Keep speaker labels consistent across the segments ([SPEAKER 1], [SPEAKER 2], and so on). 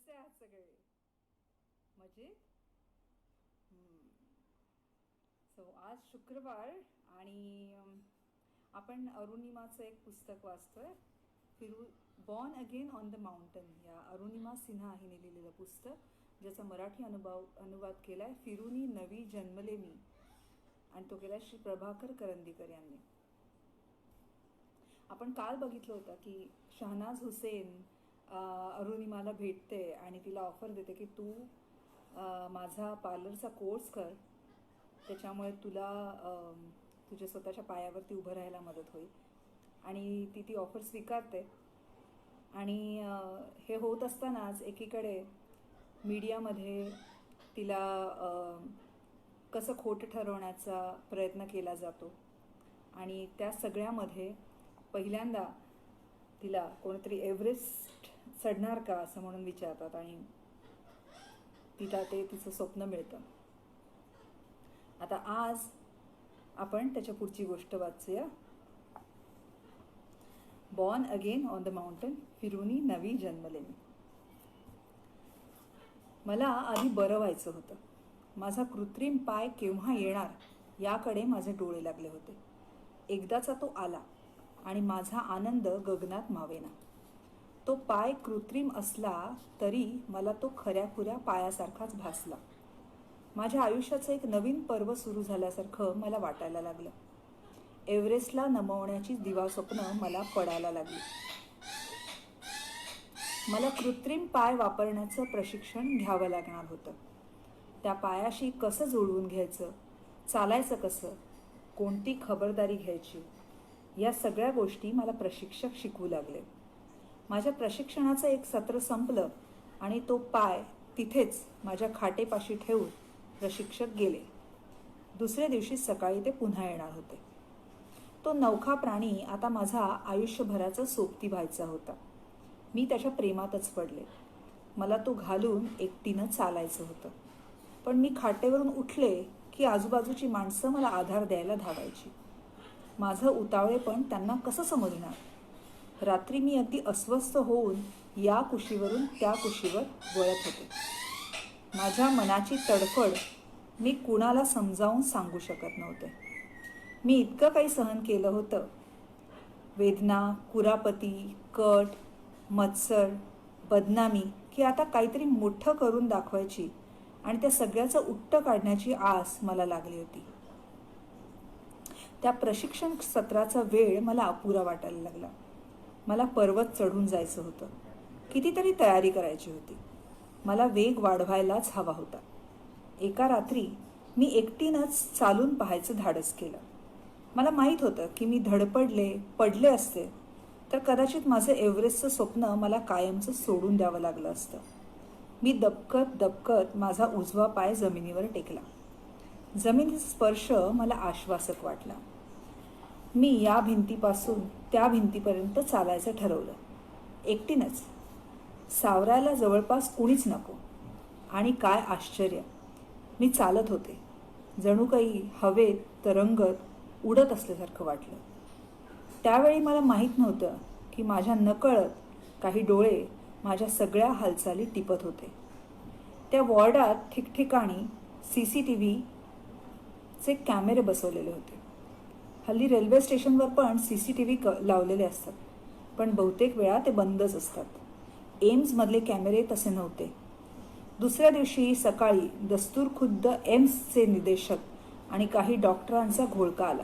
[SPEAKER 1] कसे आहात सगळे? मजेत? सो आज शुक्रवार आणि आपण अरुणिमाचं एक पुस्तक वाचतोय. फिरू born again on the mountain या अरुणिमा सिन्हा हिने लिहिलेलं पुस्तक, ज्याचा मराठी अनुवाद केलाय फिरूनी नवी जन्मले मी, आणि तो केलाय श्री प्रभाकर करंदीकर यांनी. आपण काल बघितलं होतं की शहनाज हुसेन अरुणिमाला भेटते आणि तिला ऑफर देते की तू माझा पार्लरचा कोर्स कर, त्याच्यामुळे तुला तुझ्या स्वतःच्या पायावरती उभं राहायला मदत होईल. आणि ती ऑफर स्वीकारते. आणि हे होत असतानाच एकीकडे मीडियामध्ये तिला कसं खोटं ठरवण्याचा प्रयत्न केला जातो. आणि त्या सगळ्यामध्ये पहिल्यांदा तिला कोणीतरी एव्हरेस्ट चढणार का असं म्हणून विचारतात आणि तिला ते तिचं स्वप्न मिळतं. आता आज आपण त्याच्या पुढची गोष्ट वाचूया. Born again on the mountain, फिरूनी नवी जन्मले मी. मला आधी बरं व्हायचं होतं. माझा कृत्रिम पाय केव्हा येणार याकडे माझे डोळे लागले होते. एकदाचा तो आला आणि माझा आनंद गगनात मावेना. तो पाय कृत्रिम असला तरी मला तो खऱ्याखुऱ्या पायासारखाच भासला. माझ्या आयुष्याचं एक नवीन पर्व सुरू झाल्यासारखं मला वाटायला लागलं. एव्हरेस्टला नमवण्याची दिवास्वप्न मला पडायला लागली. मला कृत्रिम पाय वापरण्याचं प्रशिक्षण घ्यावं लागणार होतं. त्या पायाशी कसं जुळवून घ्यायचं, चालायचं कसं, कोणती खबरदारी घ्यायची, या सगळ्या गोष्टी मला प्रशिक्षक शिकवू लागले. माझ्या प्रशिक्षणाचं एक सत्र संपलं आणि तो पाय तिथेच माझ्या खाटेपाशी ठेवून प्रशिक्षक गेले. दुसऱ्या दिवशी सकाळी ते पुन्हा येणार होते. तो नवखा प्राणी आता माझा आयुष्यभराचा सोबती व्हायचा होता. मी त्याच्या प्रेमातच पडले. मला तो घालून एकटीनं चालायचं होतं. पण मी खाटेवरून उठले की आजूबाजूची माणसं मला आधार द्यायला धावायची. माझं उतावळेपण त्यांना कसं समजणार? रात्री मी अगदी अस्वस्थ होऊन या कुशीवरून त्या कुशीवर वळत होते. माझ्या मनाची तडफड मी कुणाला समजावून सांगू शकत नव्हते. मी इतकं काही सहन केलं होतं. वेदना, कुरापती, कट, मत्सर, बदनामी, की आता काहीतरी मोठं करून दाखवायची आणि त्या सगळ्याचं उट्टं काढण्याची आस मला लागली होती. त्या प्रशिक्षण सत्राचा वेळ मला अपुरा वाटायला लागला. मला पर्वत चढून जायचं होतं. कितीतरी तयारी करायची होती. मला वेग वाढवायलाच हवा होता. एका रात्री मी एकटीनंच चालून पाहायचं धाडस केलं. मला माहीत होतं की मी पडले असते तर कदाचित माझं एव्हरेस्टचं स्वप्न मला कायमचं सोडून द्यावं लागलं असतं. मी दबकत माझा उजवा पाय जमिनीवर टेकला. जमिनीचा स्पर्श मला आश्वासक वाटला. मी या भिंतीपासून त्या भिंतीपर्यंत चालायचं ठरवलं, एकटीनंच. सावरायला जवळपास कुणीच नको. आणि काय आश्चर्य, मी चालत होते. जणू काही हवेत तरंगत उडत असल्यासारखं वाटलं. त्यावेळी मला माहीत नव्हतं की माझ्या नकळत काही डोळे माझ्या सगळ्या हालचाली टिपत होते. त्या वॉर्डात ठिकठिकाणी CCTVचे कॅमेरे बसवलेले होते. हल्ली रेल्वे स्टेशनवर पण CCTV लावलेले असतात, पण बहुतेक वेळा ते बंदच असतात. एम्समधले कॅमेरे तसे नव्हते. दुसऱ्या दिवशी सकाळी दस्तूर खुद्द एम्सचे निदेशक आणि काही डॉक्टरांचा घोळका आला.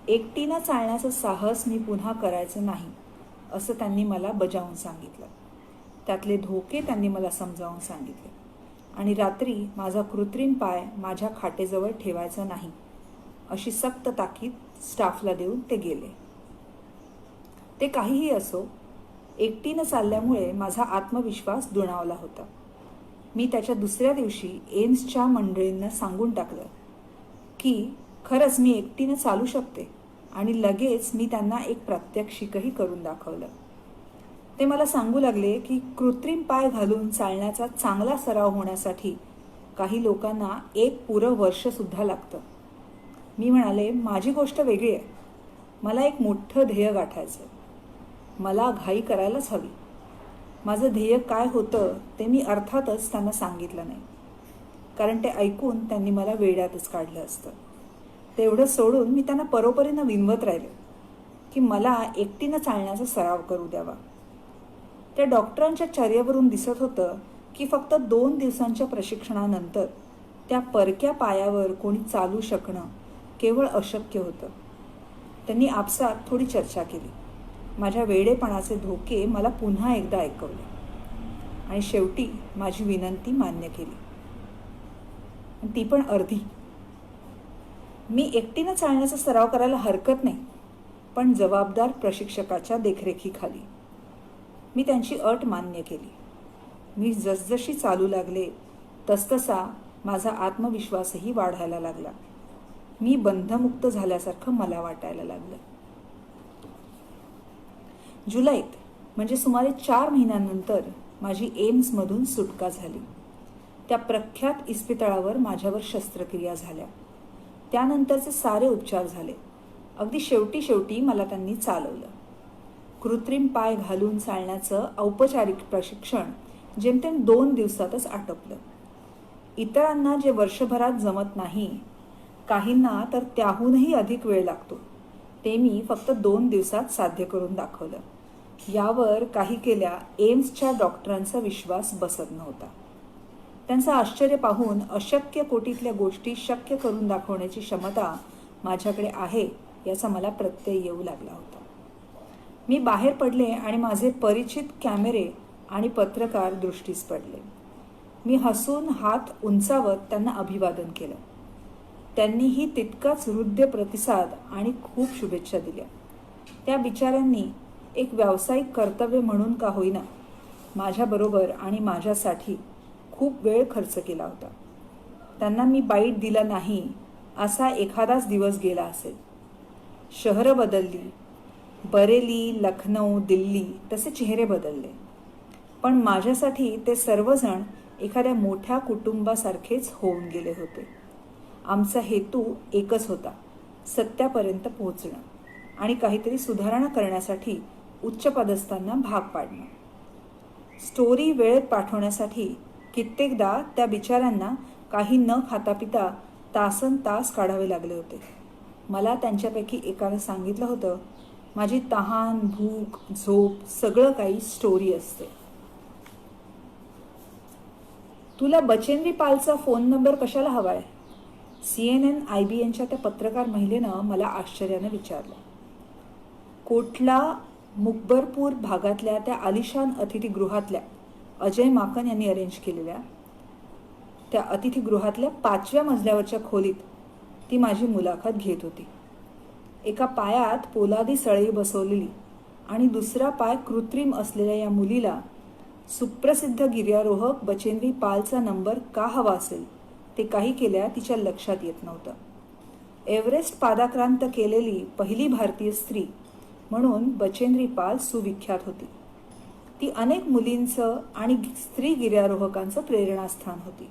[SPEAKER 1] एकटीनं चालण्याचं साहस मी पुन्हा करायचं नाही असं त्यांनी मला बजावून सांगितलं. त्यातले धोके त्यांनी मला समजावून सांगितले. आणि रात्री माझा कृत्रिम पाय माझ्या खाटेजवळ ठेवायचा नाही अशी सक्त ताकीद स्टाफला देऊन ते गेले. ते काहीही असो, एकटीनं चालल्यामुळे माझा आत्मविश्वास दुणावला होता. मी त्याच्या दुसऱ्या दिवशी एम्सच्या मंडळींना सांगून टाकलं की खरंच मी एकटीनं चालू शकते, आणि लगेच मी त्यांना एक प्रात्यक्षिकही करून दाखवलं. ते मला सांगू लागले की कृत्रिम पाय घालून चालण्याचा चांगला सराव होण्यासाठी काही लोकांना एक पुरं वर्षसुद्धा लागतं. मी म्हणाले, माझी गोष्ट वेगळी आहे. मला एक मोठं ध्येय गाठायचं. मला घाई करायलाच हवी. माझं ध्येय काय होतं ते मी अर्थातच त्यांना सांगितलं नाही, कारण ते ऐकून त्यांनी मला वेड्यातच काढलं असतं. तेवढं सोडून मी त्यांना परोपरीनं विनवत राहिले की मला एकटीनं चालण्याचा सराव करू द्यावा. त्या डॉक्टरांच्या चर्येवरून दिसत होतं की फक्त 2 दिवसांच्या प्रशिक्षणानंतर त्या परक्या पायावर कोणी चालू शकणं केवळ अशक्य होतं. त्यांनी आपसात थोडी चर्चा केली. माझ्या वेडेपणाचे धोके मला पुन्हा एकदा ऐकवले आणि शेवटी माझी विनंती मान्य केली, ती पण अर्धी. मी एकटीनं चालण्याचा सराव करायला हरकत नाही, पण जबाबदार प्रशिक्षकाच्या देखरेखीखाली. मी त्यांची अट मान्य केली. मी जसजशी चालू लागले तसतसा माझा आत्मविश्वासही वाढायला लागला. मी बंधमुक्त झाल्यासारखं मला वाटायला लागलं. जुलैत म्हणजे सुमारे 4 महिन्यांनंतर माझी एम्समधून सुटका झाली. त्या प्रख्यात इस्पितळावर माझ्यावर शस्त्रक्रिया झाल्या. त्यानंतरचे सारे उपचार झाले. अगदी शेवटी मला त्यांनी चालवलं. कृत्रिम पाय घालून चालण्याचं औपचारिक प्रशिक्षण जेमतेम 2 दिवसातच आटोपलं. इतरांना जे वर्षभरात जमत नाही, काहींना तर त्याहूनही अधिक वेळ लागतो, ते मी फक्त 2 दिवसात साध्य करून दाखवलं. यावर काही केल्या एम्सच्या डॉक्टरांचा विश्वास बसत नव्हता. त्यांचं आश्चर्य पाहून अशक्य कोटीतल्या गोष्टी शक्य करून दाखवण्याची क्षमता माझ्याकडे आहे याचा मला प्रत्यय येऊ लागला होता. मी बाहेर पडले आणि माझे परिचित कॅमेरे आणि पत्रकार दृष्टीस पडले. मी हसून हात उंचावत त्यांना अभिवादन केलं. त्यांनीही तितकाच हृदय प्रतिसाद आणि खूप शुभेच्छा दिल्या. त्या बिचाऱ्यांनी एक व्यावसायिक कर्तव्य म्हणून का होईना माझ्याबरोबर आणि माझ्यासाठी खूप वेळ खर्च केला होता. त्यांना मी बाईट दिला नाही असा एखादाच दिवस गेला असेल. शहरं बदलली, बरेली, लखनौ, दिल्ली तसे चेहरे बदलले, पण माझ्यासाठी ते सर्वजण एखाद्या मोठ्या कुटुंबासारखेच होऊन गेले होते. आमचा हेतू एकच होता, सत्यापर्यंत पोहोचणं आणि काहीतरी सुधारणा करण्यासाठी उच्चपदस्थांना भाग पाडणं. स्टोरी वेळेत पाठवण्यासाठी कित्येकदा त्या बिचाऱ्यांना काही न खाता पिता तासन तास काढावे लागले होते. मला त्यांच्यापैकी एकाला सांगितलं होतं, माझी तहान, भूक, झोप सगळं काही स्टोरी असते. तुला बचेंद्री पालचा फोन नंबर कशाला हवाय? CNN IBNच्या त्या पत्रकार महिलेनं मला आश्चर्यानं विचारलं. कोटला मुकबरपूर भागातल्या त्या आलिशान अतिथीगृहातल्या अजय माकन यांनी अरेंज केलेल्या त्या अतिथीगृहातल्या 5व्या मजल्यावरच्या खोलीत ती माझी मुलाखत घेत होती. एका पायात पोलादी सळई बसवलेली आणि दुसरा पाय कृत्रिम असलेल्या या मुलीला सुप्रसिद्ध गिर्यारोहक बचेंद्री पालचा नंबर का हवा असेल ते काही केल्या तिच्या लक्षात येत नव्हतं. एव्हरेस्ट पादाक्रांत केलेली पहिली भारतीय स्त्री म्हणून बचेंद्री पाल सुविख्यात होती. ती अनेक मुलींचं आणि स्त्री गिर्यारोहकांचं प्रेरणास्थान होती.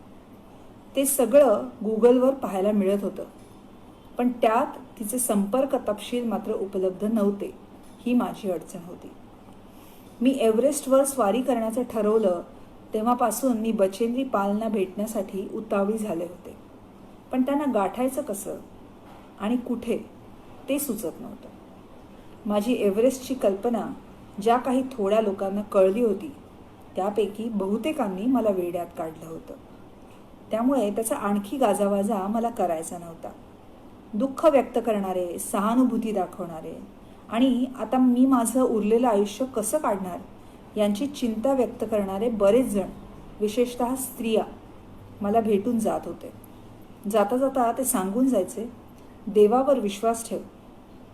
[SPEAKER 1] ते सगळं गुगलवर पाहायला मिळत होतं, पण त्यात तिचे संपर्क तपशील मात्र उपलब्ध नव्हते. ही माझी अडचण होती. मी एव्हरेस्टवर स्वारी करण्याचं ठरवलं तेव्हापासून मी बचेंद्री पालना भेटण्यासाठी उतावळी झाले होते, पण त्यांना गाठायचं कसं आणि कुठे ते सुचत नव्हतं. माझी एव्हरेस्टची कल्पना ज्या काही थोड्या लोकांना कळली होती त्यापैकी बहुतेकांनी मला वेड्यात काढलं होतं. त्यामुळे त्याचा आणखी गाजावाजा मला करायचा नव्हता. दुःख व्यक्त करणारे, सहानुभूती दाखवणारे आणि आता मी माझं उरलेलं आयुष्य कसं काढणार यांची चिंता व्यक्त करणारे बरेच जण, विशेषतः स्त्रिया मला भेटून जात होते. जाता जाता ते सांगून जायचे, देवावर विश्वास ठेव,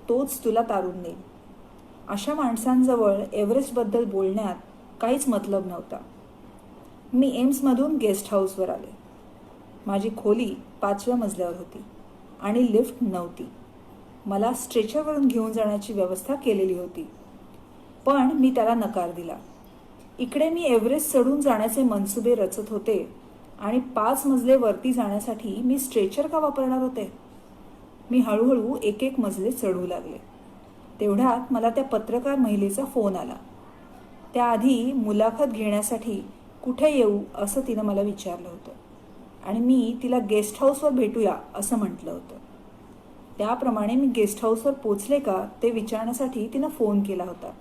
[SPEAKER 1] तोच तुला तारून नेईल. अशा माणसांजवळ एव्हरेस्टबद्दल बोलण्यात काहीच मतलब नव्हता. मी एम्समधून गेस्ट हाऊसवर आले. माझी खोली 5व्या मजल्यावर होती आणि लिफ्ट नव्हती. मला स्ट्रेचरवरून घेऊन जाण्याची व्यवस्था केलेली होती, पण मी त्याला नकार दिला. इकडे मी एव्हरेस्ट चढून जाण्याचे मनसुबे रचत होते आणि 5 मजले वरती जाण्यासाठी मी स्ट्रेचर का वापरणार होते? मी हळूहळू एक एक मजले चढू लागले. तेवढ्यात मला त्या पत्रकार महिलेचा फोन आला. त्याआधी मुलाखत घेण्यासाठी कुठे येऊ असं तिनं मला विचारलं होतं आणि मी तिला गेस्ट हाऊसवर भेटूया असं म्हटलं होतं. त्याप्रमाणे मी गेस्ट हाऊसवर पोचले का ते विचारण्यासाठी तिनं फोन केला होता.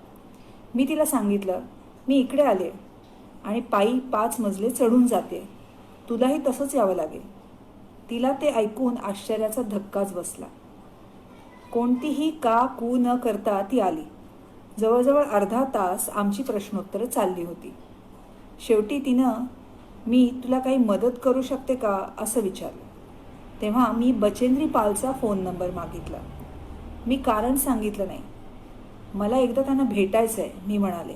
[SPEAKER 1] मी तिला सांगितलं, मी इकडे आले आणि पायी 5 मजले चढून जाते, तुलाही तसंच यावं लागेल. तिला ते ऐकून आश्चर्याचा धक्काच बसला. कोणतीही का कू न करता ती आली. जवळजवळ अर्धा तास आमची प्रश्नोत्तरं चालली होती. शेवटी तिनं, मी तुला काही मदत करू शकते का असं विचारलं. तेव्हा मी बचेंद्री पालचा फोन नंबर मागितला. मी कारण सांगितलं नाही. मला एकदा त्यांना भेटायचं आहे मी म्हणाले.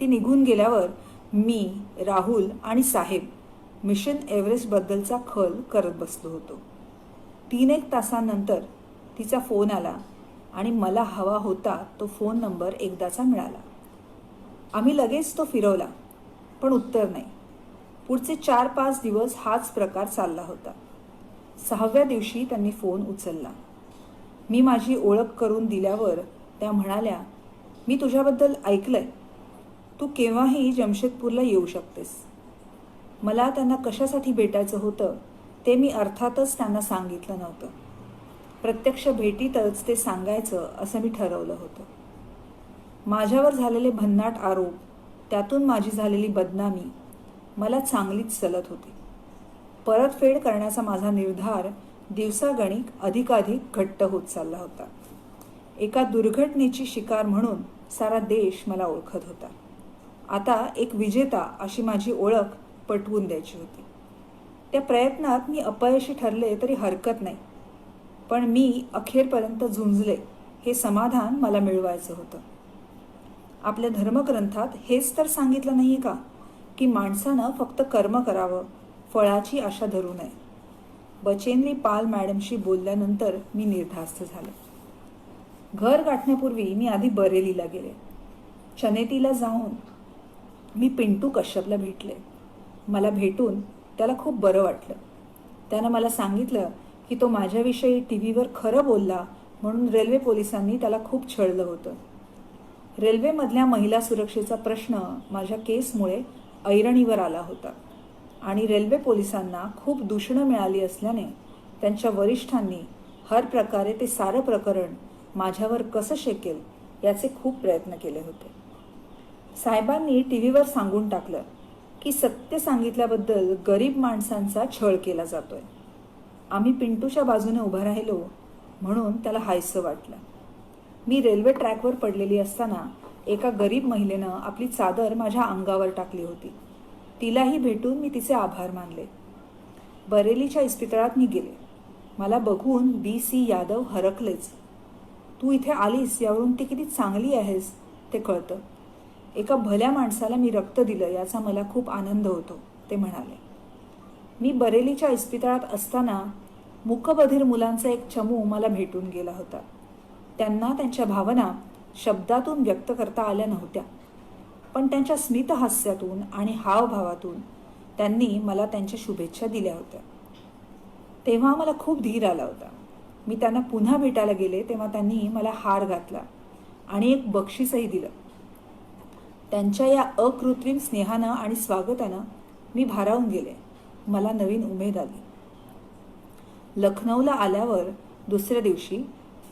[SPEAKER 1] ती निघून गेल्यावर मी, राहुल आणि साहेब मिशन एव्हरेस्टबद्दलचा खल करत बसलो होतो. 3-1 तासांनंतर तिचा फोन आला आणि मला हवा होता तो फोन नंबर एकदाचा मिळाला. आम्ही लगेच तो फिरवला, पण उत्तर नाही. पुढचे 4-5 दिवस हाच प्रकार चालला होता. 6व्या दिवशी त्यांनी फोन उचलला. मी माझी ओळख करून दिल्यावर त्या म्हणाल्या, मी तुझ्याबद्दल ऐकलंय, तू केव्हाही जमशेदपूरला येऊ शकतेस. मला त्यांना कशासाठी भेटायचं होतं ते मी अर्थातच त्यांना सांगितलं नव्हतं. प्रत्यक्ष भेटीतच ते सांगायचं असं मी ठरवलं होतं. माझ्यावर झालेले भन्नाट आरोप, त्यातून माझी झालेली बदनामी मला चांगलीच चलत होती. परतफेड करण्याचा माझा निर्धार दिवसागणिक अधिकाधिक घट्ट होत चालला होता. एका दुर्घटनेची शिकार म्हणून सारा देश मला ओळखत होता. आता एक विजेता अशी माझी ओळख पटवून द्यायची होती. त्या प्रयत्नात मी अपयशी ठरले तरी हरकत नाही, पण मी अखेरपर्यंत झुंजले हे समाधान मला मिळवायचं होतं. आपल्या धर्मग्रंथात हेच तर सांगितलं नाही का की माणसानं फक्त कर्म करावं, फळाची आशा धरू नये. बचेंद्री पाल मॅडमशी बोलल्यानंतर मी निर्धास्त झाले. घर गाठण्यापूर्वी मी आधी बरेलीला गेले. चनेतीला जाऊन मी पिंटू कश्यपला भेटले. मला भेटून त्याला खूप बरं वाटलं. त्यानं मला सांगितलं की तो माझ्याविषयी टीव्हीवर खरं बोलला म्हणून रेल्वे पोलिसांनी त्याला खूप छळलं होतं. रेल्वेमधल्या महिला सुरक्षेचा प्रश्न माझ्या केसमुळे ऐरणीवर आला होता आणि रेल्वे पोलिसांना खूप दूषणं मिळाली असल्याने त्यांच्या वरिष्ठांनी हर प्रकारे ते सारं प्रकरण माझ्यावर कसं शेकेल याचे खूप प्रयत्न केले होते. साहेबांनी टीव्हीवर सांगून टाकलं की सत्य सांगितल्याबद्दल गरीब माणसांचा छळ केला जातोय. आम्ही पिंटूच्या बाजूने उभा राहिलो म्हणून त्याला हायसं वाटलं. मी रेल्वे ट्रॅकवर पडलेली असताना एका गरीब महिलेनं आपली चादर माझ्या अंगावर टाकली होती. तिलाही भेटून मी तिचे आभार मानले. बरेलीच्या इस्पितळात मी गेले. मला बघून B.C. यादव हरकलेच. तू इथे आलीस यावरून ती किती चांगली आहेस ते कळतं. एका भल्या माणसाला मी रक्त दिलं याचा मला खूप आनंद होतो ते म्हणाले. मी बरेलीच्या इस्पितळात असताना मूकबधीर मुलांचा एक चमू मला भेटून गेला होता. त्यांना त्यांच्या भावना शब्दातून व्यक्त करता आल्या नव्हत्या, पण त्यांच्या स्मितहास्यातून आणि हावभावातून त्यांनी मला त्यांच्या शुभेच्छा दिल्या होत्या. तेव्हा मला खूप धीर आला होता. मी त्यांना पुन्हा भेटायला गेले तेव्हा त्यांनी मला हार घातला आणि एक बक्षीसही दिलं. त्यांच्या या अकृत्रिम स्नेहानं आणि स्वागतानं मी भारावून गेले. मला नवीन उमेद आली. लखनौला आल्यावर दुसऱ्या दिवशी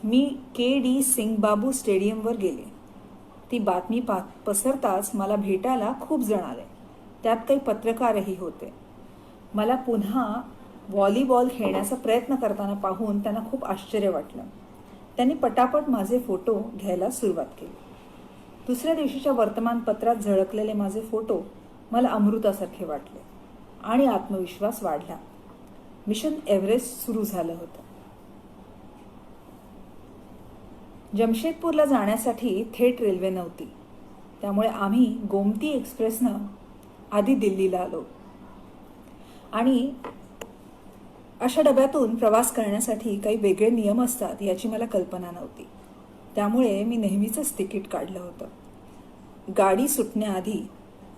[SPEAKER 1] मी K.D. सिंगबाबू स्टेडियमवर गेले. ती बातमी पसरताच मला भेटायला खूप जण आले. त्यात काही पत्रकारही होते. मला पुन्हा व्हॉलीबॉल खेळण्याचा प्रयत्न करताना पाहून त्यांना खूप आश्चर्य वाटलं. त्यांनी पटापट माझे फोटो घ्यायला सुरुवात केली. दुसऱ्या दिवशीच्या वर्तमानपत्रात झळकलेले माझे फोटो मला अमृतासारखे वाटले आणि आत्मविश्वास वाढला. मिशन एव्हरेस्ट सुरू झालं होतं. जमशेदपूरला जाण्यासाठी थेट रेल्वे नव्हती, त्यामुळे आम्ही गोमती एक्सप्रेसनं आधी दिल्लीला आलो आणि अशा डब्यातून प्रवास करण्यासाठी काही वेगळे नियम असतात याची मला कल्पना नव्हती. त्यामुळे मी नेहमीचंच तिकीट काढलं होतं. गाडी सुटण्याआधी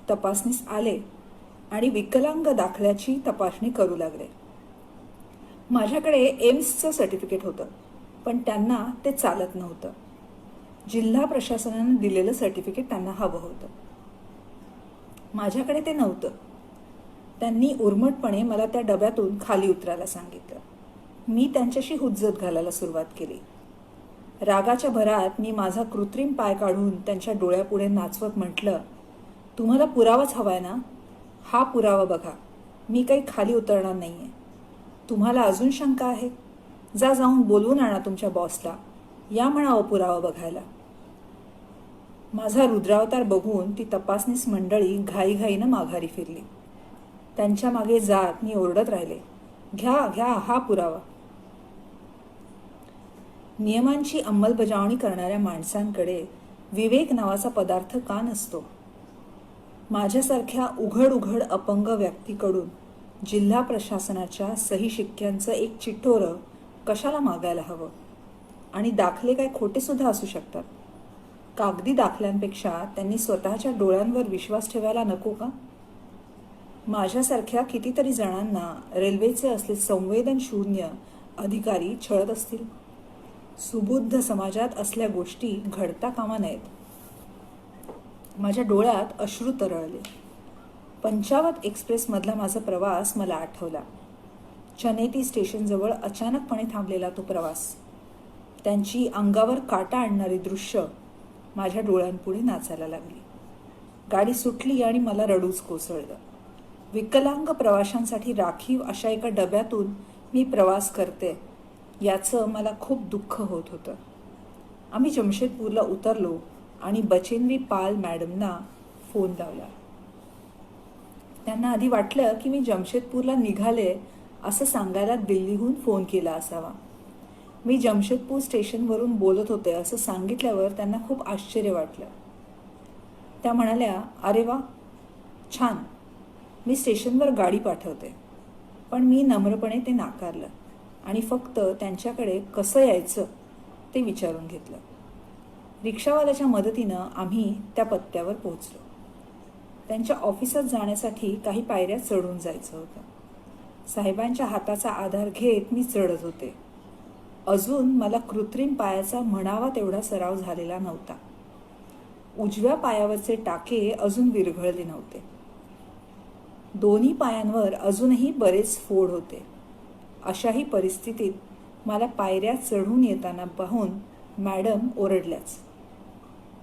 [SPEAKER 1] तपासणीस आले आणि विकलांग दाखल्याची तपासणी करू लागले. माझ्याकडे एम्सचं सर्टिफिकेट होतं, पण त्यांना ते चालत नव्हतं. जिल्हा प्रशासनाने दिलेलं सर्टिफिकेट त्यांना हवं होतं. माझ्याकडे ते नव्हतं. त्यांनी उर्मटपणे मला त्या डब्यातून खाली उतरायला सांगितलं. मी त्यांच्याशी हुज्जत घालायला सुरुवात केली. रागाच्या भरात मी माझा कृत्रिम पाय काढून त्यांच्या डोळ्यापुढे नाचवत म्हटलं, तुम्हाला पुरावाच हवाय ना? हा पुरावा बघा. मी काही खाली उतरणार नाहीये. तुम्हाला अजून शंका आहे? जाऊन बोलवून आणा तुमच्या बॉसला. या म्हणावं पुरावा बघायला. माझा रुद्रावतार बघून ती तपासनीस मंडळी घाईघाईनं माघारी फिरली. त्यांच्या मागे जात मी ओरडत राहिले, घ्या घ्या हा पुरावा. नियमांची अंमलबजावणी करणाऱ्या माणसांकडे विवेक नावाचा पदार्थ का नसतो? माझ्यासारख्या उघड अपंग व्यक्तीकडून जिल्हा प्रशासनाच्या सही शिक्क्यांचं एक चिठ्ठोरं कशाला मागायला हवं? आणि दाखले काय खोटे सुद्धा असू शकतात. कागदी दाखल्यांपेक्षा त्यांनी स्वतःच्या डोळ्यांवर विश्वास ठेवायला नको का? माझ्यासारख्या कितीतरी जणांना रेल्वेचे असले संवेदनशून्य अधिकारी छळत असतील. सुबुद्ध समाजात असल्या गोष्टी घडता कामा नयेत. माझ्या डोळ्यात अश्रू तरळले. पंचावत एक्सप्रेसमधला माझा प्रवास मला आठवला. चनेती स्टेशनजवळ अचानकपणे थांबलेला तो प्रवास. त्यांची अंगावर काटा आणणारी दृश्य माझ्या डोळ्यांपुढे नाचायला लागली. गाडी सुटली आणि मला रडूच कोसळलं. विकलांग प्रवाशांसाठी राखीव अशा एका डब्यातून मी प्रवास करते याचं मला खूप दुःख होत होतं. आम्ही जमशेदपूरला उतरलो आणि बचेंद्री पाल मॅडमना फोन लावला. त्यांना आधी वाटलं की मी जमशेदपूरला निघाले असं सांगायला दिल्लीहून फोन केला असावा. मी जमशेदपूर स्टेशनवरून बोलत होते असं सांगितल्यावर त्यांना खूप आश्चर्य वाटलं. त्या म्हणाल्या, अरे वा, छान, मी स्टेशनवर गाडी पाठवते. पण मी नम्रपणे ते नाकारलं आणि फक्त त्यांच्याकडे कसं यायचं ते विचारून घेतलं. रिक्षावाल्याच्या मदतीनं आम्ही त्या पत्त्यावर पोहोचलो. त्यांच्या ऑफिसात जाण्यासाठी काही पायऱ्या चढून जायचं होतं. साहेबांच्या हाताचा आधार घेत मी चढत होते. अजून मला कृत्रिम पायाचा म्हणावा तेवढा सराव झालेला नव्हता. उजव्या पायावरचे टाके अजून विरघळले नव्हते. दोन्ही पायांवर अजूनही बरेच फोड होते. अशाही परिस्थितीत मला पायऱ्या चढून येताना पाहून मॅडम ओरडल्याच.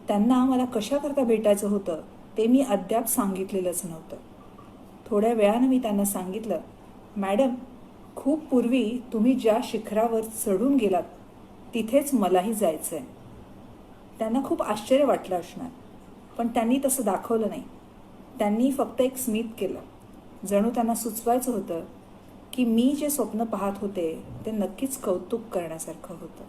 [SPEAKER 1] त्यांना मला कशाकरता भेटायचं होतं ते मी अद्याप सांगितलेलंच नव्हतं. थोड्या वेळानं मी त्यांना सांगितलं, मॅडम, खूप पूर्वी तुम्ही ज्या शिखरावर चढून गेलात तिथेच मलाही जायचं आहे. त्यांना खूप आश्चर्य वाटलं असणार, पण त्यांनी तसं दाखवलं नाही. त्यांनी फक्त एक स्मित केलं. जणू त्यांना सुचवायचं होतं की मी जे स्वप्न पाहत होते ते नक्कीच कौतुक करण्यासारखं होतं.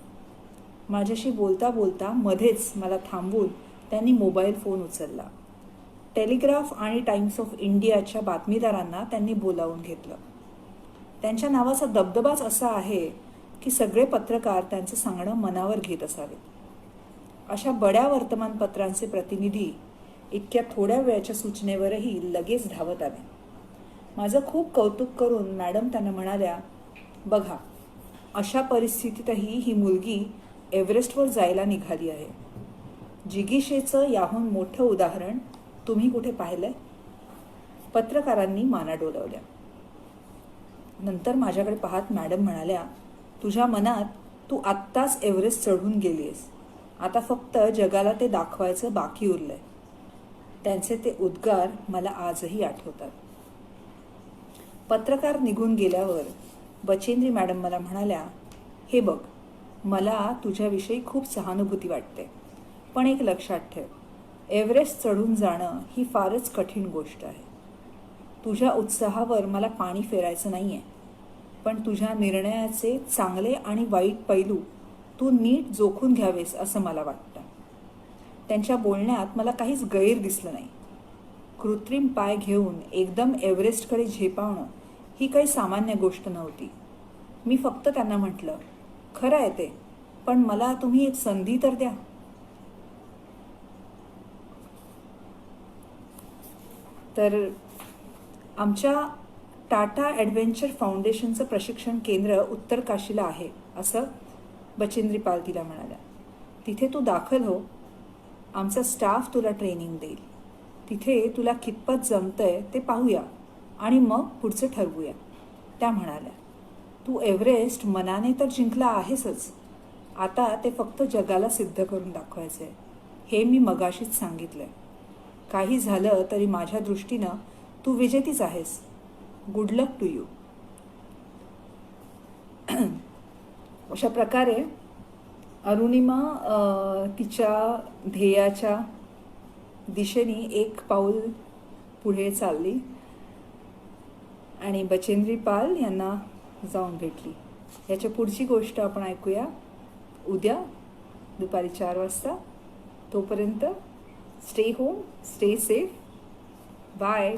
[SPEAKER 1] माझ्याशी बोलता बोलता मध्येच मला थांबवून त्यांनी मोबाईल फोन उचलला. टेलिग्राफ आणि टाइम्स ऑफ इंडियाच्या बातमीदारांना त्यांनी बोलावून घेतलं. त्यांच्या नावाचा दबदबाच असा आहे की सगळे पत्रकार त्यांचं सांगणं मनावर घेत असावेत. अशा बड्या वर्तमानपत्रांचे प्रतिनिधी इतक्या थोड्या वेळाच्या सूचनेवरही लगेच धावत आले. माझं खूप कौतुक करून मॅडम त्यांना म्हणाल्या, बघा, अशा परिस्थितीतही ही मुलगी एव्हरेस्टवर जायला निघाली आहे. जिगीषेचं याहून मोठं उदाहरण तुम्ही कुठे पाहिलंय? पत्रकारांनी माना डोलवल्या. नंतर माझ्याकडे पाहत मॅडम म्हणाल्या, तुझ्या मनात तू आत्ताच एव्हरेस्ट चढून गेलीस. आता फक्त जगाला ते दाखवायचं बाकी उरलंय. त्यांचे ते उद्गार मला आजही आठवतात. पत्रकार निघून गेल्यावर बचेंद्री मॅडम मला म्हणाल्या, हे बघ, मला तुझ्याविषयी खूप सहानुभूती वाटते, पण एक लक्षात ठेव, एव्हरेस्ट चढून जाणं ही फारच कठीण गोष्ट आहे. तुझ्या उत्साहावर मला पाणी फेरायचं नाही आहे, पण तुझ्या निर्णयाचे चांगले आणि वाईट पैलू तू नीट जोखून घ्यावेस असं मला वाटतं. त्यांच्या बोलण्यात मला काहीच गैर दिसलं नाही. कृत्रिम पाय घेऊन एकदम एव्हरेस्टकडे झेपावणं ही काही सामान्य गोष्ट नव्हती. मी फक्त त्यांना म्हटलं, खरं आहे ते, पण मला तुम्ही एक संधी तर द्या. तर आमच्या टाटा ॲडव्हेंचर फाउंडेशनचं प्रशिक्षण केंद्र उत्तर काशीला आहे असं बचेंद्री पाल तिला म्हणाल्या. तिथे तू दाखल हो. आमचा स्टाफ तुला ट्रेनिंग देईल. तिथे तुला कितपत जमतंय ते पाहूया आणि मग पुढचं ठरवूया. त्या म्हणाल्या, तू एव्हरेस्ट मनाने तर जिंकला आहेसच. आता ते फक्त जगाला सिद्ध करून दाखवायचं आहे. हे मी मगाशीच सांगितलंय. काही झालं तरी माझ्या दृष्टीनं तू विजेतीच आहेस. Good luck to you. अशा प्रकारे अरुणिमा तिच्या ध्येयाच्या दिशेने एक पाऊल पुढे चालली आणि बचेंद्री पाल यांना जाऊन भेटली. याच्या पुढची गोष्ट आपण ऐकूया उद्या दुपारी 4 वाजता. तोपर्यंत stay home, stay safe. Bye.